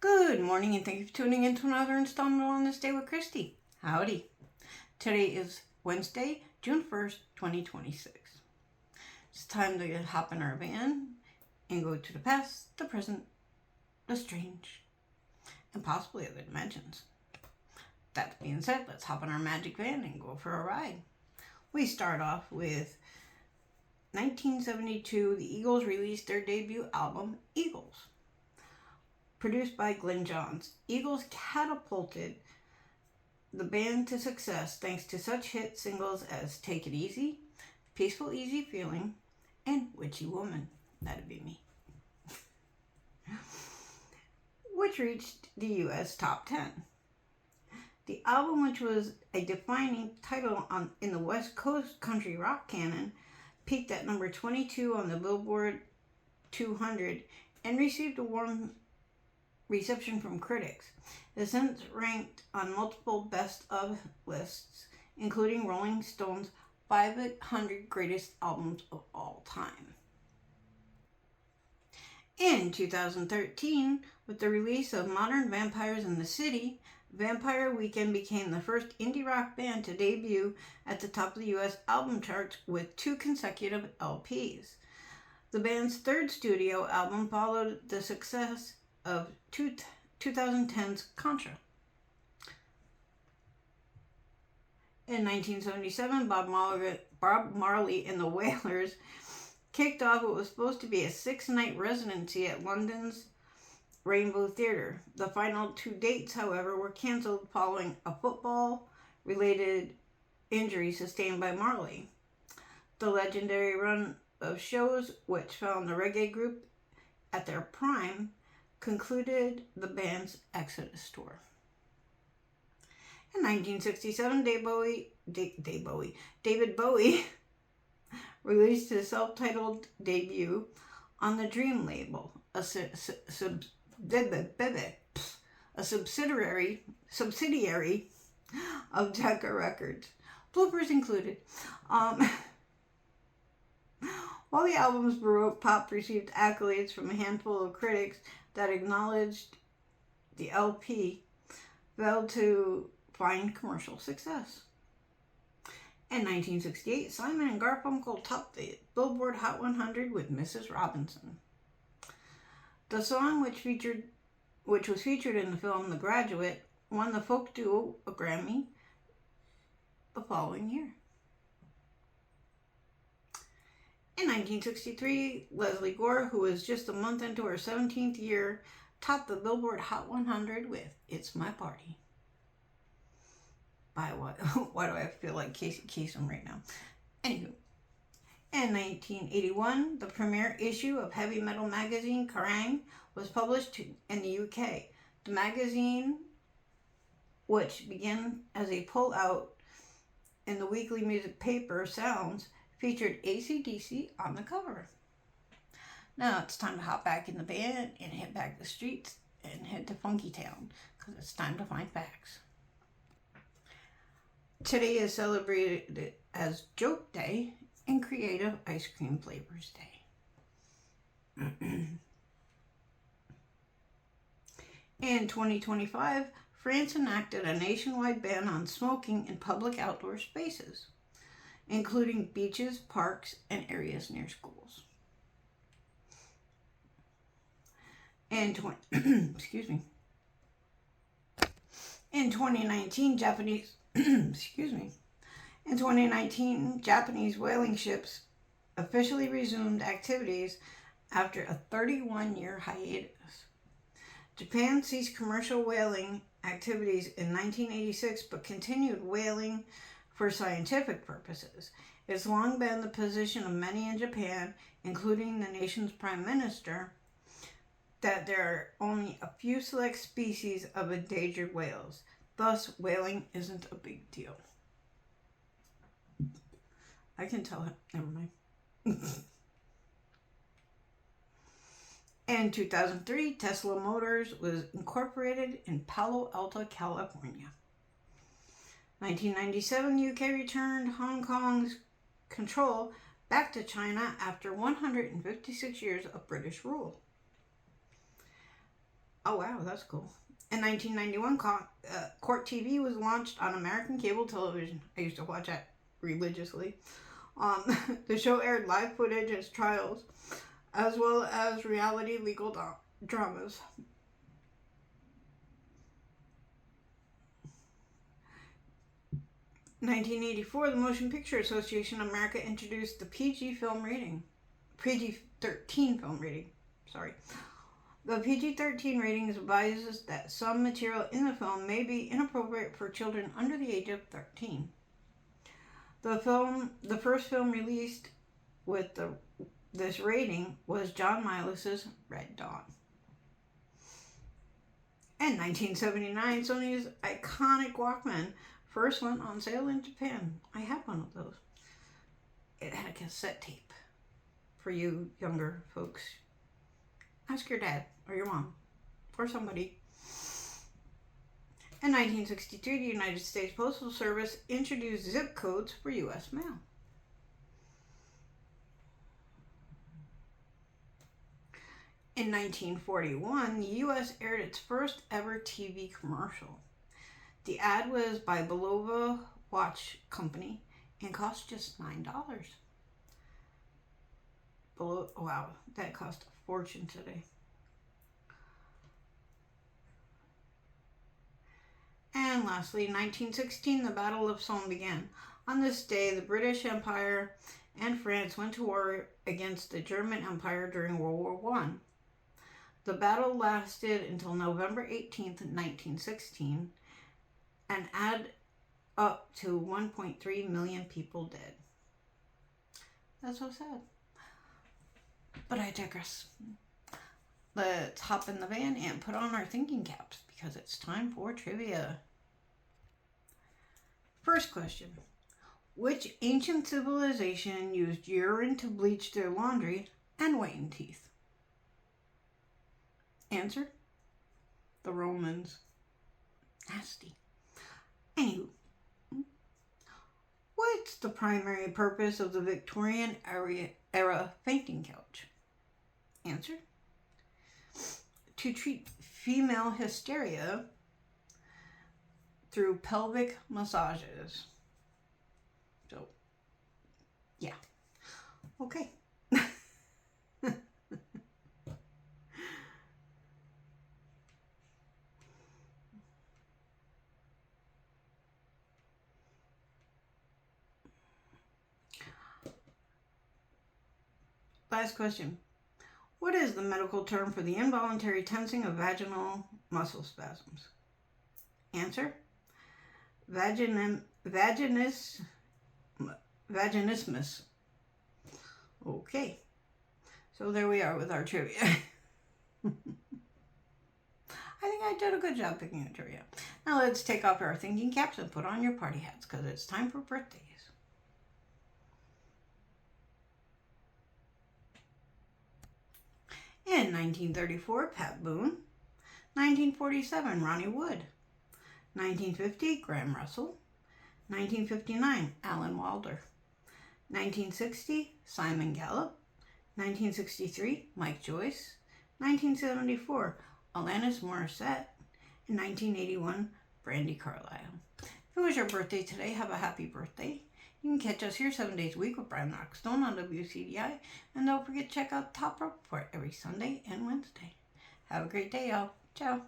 Good morning and thank you for tuning in to another installment on This Day with Christy. Howdy. Today is Wednesday, June 1st, 2026. It's time to hop in our van and go to the past, the present, the strange, and possibly other dimensions. That being said, let's hop in our magic van and go for a ride. We start off with 1972, the Eagles released their debut album, Eagles. Produced by Glenn Johns, Eagles catapulted the band to success thanks to such hit singles as Take It Easy, Peaceful Easy Feeling, and Witchy Woman. That'd be me. Which reached the US top 10. The album, which was a defining title in the West Coast country rock canon, peaked at number 22 on the Billboard 200 and received a warm reception from critics. It has since ranked on multiple best of lists, including Rolling Stone's 500 greatest albums of all time. In 2013, with the release of Modern Vampires in the City, Vampire Weekend became the first indie rock band to debut at the top of the US album charts with 2 consecutive LPs. The band's third studio album followed the success of 2010's Contra. In 1977, Bob Marley and the Wailers kicked off what was supposed to be a 6-night residency at London's Rainbow Theatre. The final 2 dates, however, were cancelled following a football-related injury sustained by Marley. The legendary run of shows, which found the reggae group at their prime, concluded the band's Exodus tour. In 1967, David Bowie released his self-titled debut on the Dream label, a subsidiary of Decca Records. Bloopers included. While the album's Baroque pop received accolades from a handful of critics that acknowledged the LP, failed to find commercial success. In 1968, Simon and Garfunkel topped the Billboard Hot 100 with Mrs. Robinson. The song, which was featured in the film The Graduate, won the folk duo a Grammy the following year. In 1963, Leslie Gore, who was just a month into her 17th year, topped the Billboard Hot 100 with It's My Party. By what? Why do I feel like Casey Kasem right now? Anywho, in 1981, the premiere issue of heavy metal magazine Kerrang! Was published in the UK. The magazine, which began as a pull-out in the weekly music paper Sounds, featured AC/DC on the cover. Now it's time to hop back in the van and head back the streets and head to Funky Town because it's time to find facts. Today is celebrated as Joke Day and Creative Ice Cream Flavors Day. In 2025, France enacted a nationwide ban on smoking in public outdoor spaces, including beaches, parks, and areas near schools. In 2019, Japanese whaling ships officially resumed activities after a 31-year hiatus. Japan ceased commercial whaling activities in 1986, but continued whaling for scientific purposes. It's long been the position of many in Japan, including the nation's prime minister, that there are only a few select species of endangered whales. Thus, whaling isn't a big deal. I can tell him. Never mind. In 2003, Tesla Motors was incorporated in Palo Alto, California. 1997, UK returned Hong Kong's control back to China after 156 years of British rule. Oh, wow, that's cool. In 1991, Court TV was launched on American cable television. I used to watch that religiously. The show aired live footage as trials, as well as reality legal dramas. 1984, the Motion Picture Association of America introduced the PG-13 film rating. Sorry. The PG-13 rating advises that some material in the film may be inappropriate for children under the age of 13. The first film released with this rating was John Miles's Red Dawn. In 1979, Sony's iconic Walkman first went on sale in Japan. I have one of those. It had a cassette tape. For you younger folks, ask your dad or your mom or somebody. In 1963, the United States Postal Service introduced zip codes for U.S. mail. In 1941, the U.S. aired its first ever TV commercial. The ad was by Bulova Watch Company and cost just $9. Wow, that cost a fortune today. And lastly, 1916, the Battle of Somme began. On this day, the British Empire and France went to war against the German Empire during World War I. The battle lasted until November 18th, 1916, and add up to 1.3 million people dead. That's so sad. But I digress. Let's hop in the van and put on our thinking caps because it's time for trivia. First question. Which ancient civilization used urine to bleach their laundry and whiten teeth? Answer. The Romans. Nasty. Anywho, what's the primary purpose of the Victorian era fainting couch? Answer. To treat female hysteria through pelvic massages. So, yeah. Okay. Last question. What is the medical term for the involuntary tensing of vaginal muscle spasms? Answer. Vaginismus. Okay. So there we are with our trivia. I think I did a good job picking a trivia. Now let's take off our thinking caps and put on your party hats because it's time for birthdays. In 1934, Pat Boone. 1947, Ronnie Wood. 1950, Graham Russell. 1959, Alan Wilder. 1960, Simon Gallup. 1963, Mike Joyce. 1974, Alanis Morissette. And 1981, Brandi Carlile. If it was your birthday today, have a happy birthday. You can catch us here 7 days a week with Brian Rockstone on WCDI. And don't forget to check out Top Report every Sunday and Wednesday. Have a great day, y'all. Ciao.